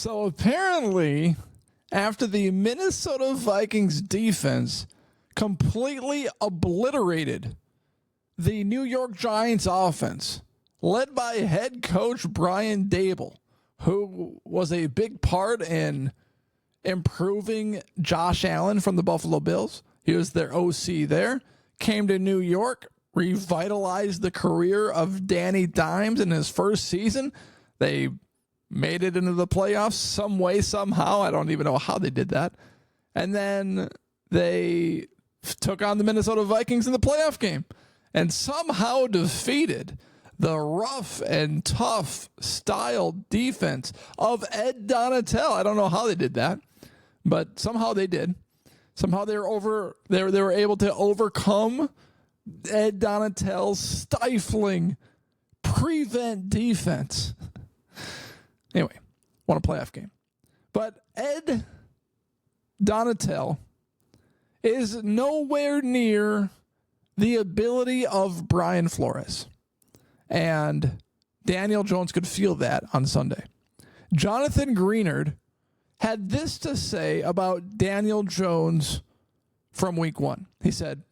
So apparently, after the Minnesota Vikings defense completely obliterated the New York Giants offense, led by head coach Brian Daboll, who was a big part in improving Josh Allen from the Buffalo Bills. He was their OC there, came to New York, revitalized the career of Danny Dimes in his first season. They made it into the playoffs some way, somehow. I don't even know how they did that. And then they took on the Minnesota Vikings in the playoff game and somehow defeated the rough and tough style defense of Ed Donatel. I don't know how they did that, but somehow they did. Somehow they were able to overcome Ed Donatel's stifling prevent defense. Anyway, won a playoff game. But Ed Donatel is nowhere near the ability of Brian Flores. And Daniel Jones could feel that on Sunday. Jonathan Greenard had this to say about Daniel Jones from week 1. He said,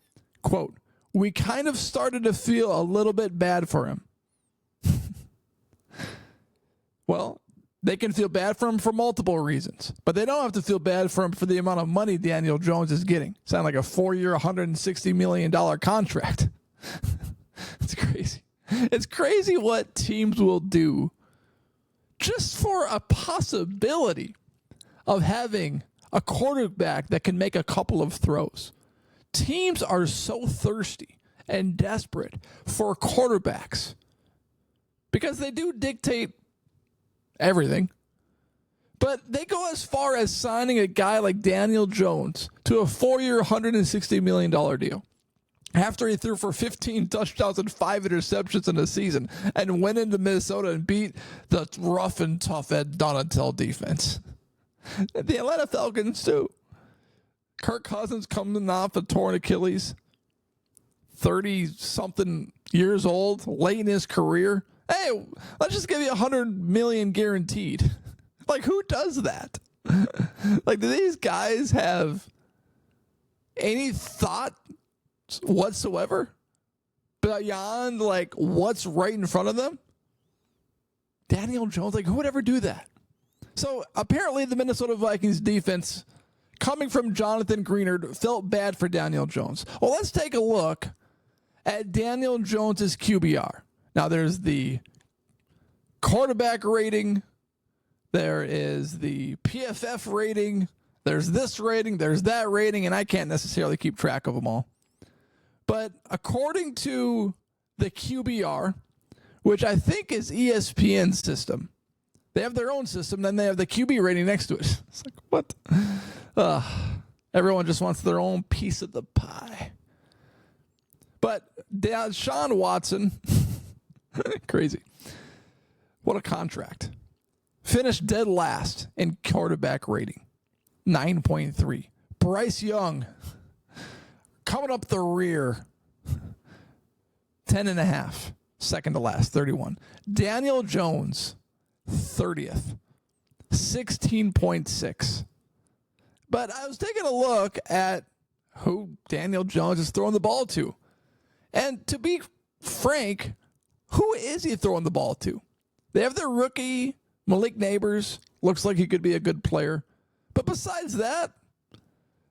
quote, "We kind of started to feel a little bit bad for him." Well, they can feel bad for him for multiple reasons, but they don't have to feel bad for him for the amount of money Daniel Jones is getting. Sound like a 4-year, $160 million contract. It's crazy. It's crazy what teams will do just for a possibility of having a quarterback that can make a couple of throws. Teams are so thirsty and desperate for quarterbacks because they do dictate everything. But they go as far as signing a guy like Daniel Jones to a 4-year, $160 million deal after he threw for 15 touchdowns and 5 interceptions in a season and went into Minnesota and beat the rough and tough Ed Donatel defense. The Atlanta Falcons, too. Kirk Cousins coming off a torn Achilles, 30-something years old, late in his career. Hey, let's just give you $100 million guaranteed. Like, who does that? Like, do these guys have any thought whatsoever beyond, like, what's right in front of them? Daniel Jones, like, who would ever do that? So, apparently, the Minnesota Vikings defense, coming from Jonathan Greenard, felt bad for Daniel Jones. Well, let's take a look at Daniel Jones's QBR. Now, there's the quarterback rating. There is the PFF rating. There's this rating. There's that rating. And I can't necessarily keep track of them all. But according to the QBR, which I think is ESPN's system, they have their own system. Then they have the QB rating next to it. It's like, what? Everyone just wants their own piece of the pie. But Deshaun Watson... Crazy. What a contract. Finished dead last in quarterback rating. 9.3. Bryce Young coming up the rear. 10.5. Second to last. 31. Daniel Jones, 30th. 16.6. But I was taking a look at who Daniel Jones is throwing the ball to. And to be frank, who is he throwing the ball to? They have their rookie, Malik Neighbors. Looks like he could be a good player. But besides that,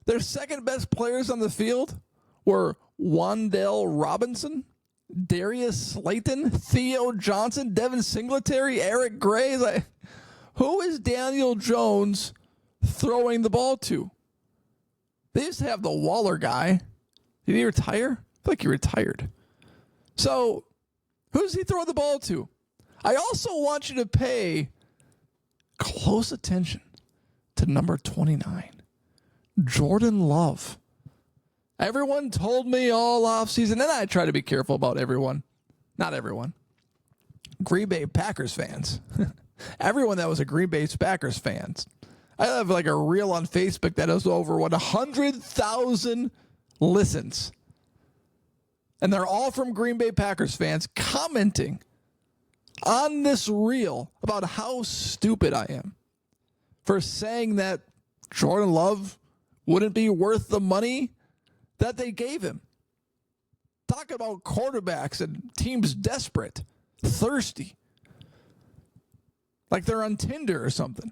their second best players on the field were Wan'Dale Robinson, Darius Slayton, Theo Johnson, Devin Singletary, Eric Gray. Like, who is Daniel Jones throwing the ball to? They used to have the Waller guy. Did he retire? I feel like he retired. So, who's he throwing the ball to? I also want you to pay close attention to number 29, Jordan Love. Everyone told me all offseason, and I try to be careful about everyone. Not everyone. Green Bay Packers fans. Everyone that was a Green Bay Packers fans. I have like a reel on Facebook that has over 100,000 listens. And they're all from Green Bay Packers fans commenting on this reel about how stupid I am. for saying that Jordan Love wouldn't be worth the money that they gave him. Talk about quarterbacks and teams desperate, thirsty, like they're on Tinder or something.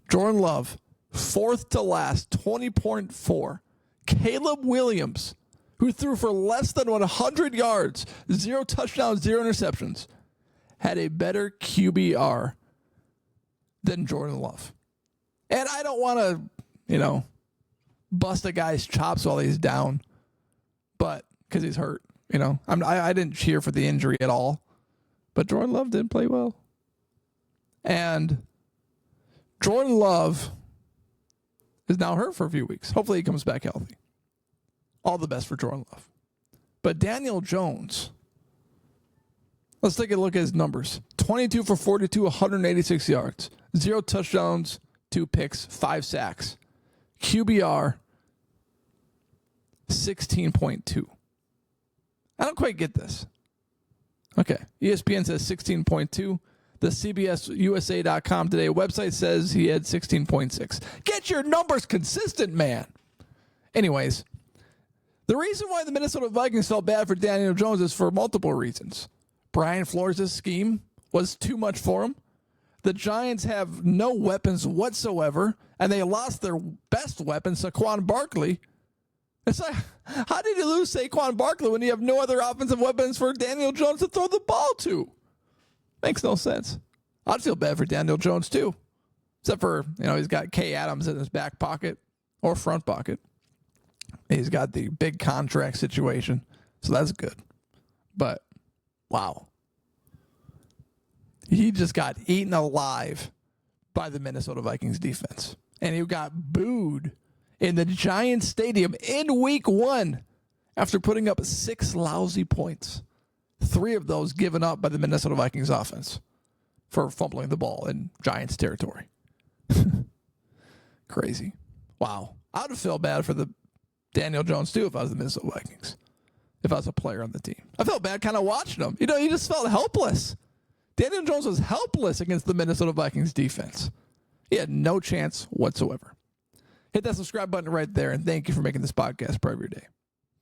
Jordan Love, fourth to last, 20.4. Caleb Williams, who threw for less than 100 yards, 0 touchdowns, 0 interceptions, had a better QBR than Jordan Love. And I don't want to, bust a guy's chops while he's down, but because he's hurt, I didn't cheer for the injury at all, but Jordan Love did play well. And Jordan Love is now hurt for a few weeks. Hopefully he comes back healthy. All the best for Jordan Love. But Daniel Jones, let's take a look at his numbers. 22 for 42, 186 yards, 0 touchdowns, 2 picks, 5 sacks. QBR, 16.2. I don't quite get this. Okay, ESPN says 16.2. The CBSUSA.com Today website says he had 16.6. Get your numbers consistent, man. Anyways, the reason why the Minnesota Vikings felt bad for Daniel Jones is for multiple reasons. Brian Flores' scheme was too much for him. The Giants have no weapons whatsoever, and they lost their best weapon, Saquon Barkley. It's like, how did you lose Saquon Barkley when you have no other offensive weapons for Daniel Jones to throw the ball to? Makes no sense. I'd feel bad for Daniel Jones, too. Except for, he's got Kay Adams in his back pocket or front pocket. He's got the big contract situation, so that's good. But, wow. He just got eaten alive by the Minnesota Vikings defense. And he got booed in the Giants Stadium in Week 1 after putting up 6 lousy points. 3 of those given up by the Minnesota Vikings offense for fumbling the ball in Giants territory. Crazy. Wow. I would feel bad for the Daniel Jones, too, if I was the Minnesota Vikings. If I was a player on the team. I felt bad kind of watching him. He just felt helpless. Daniel Jones was helpless against the Minnesota Vikings defense. He had no chance whatsoever. Hit that subscribe button right there, and thank you for making this podcast part of your day.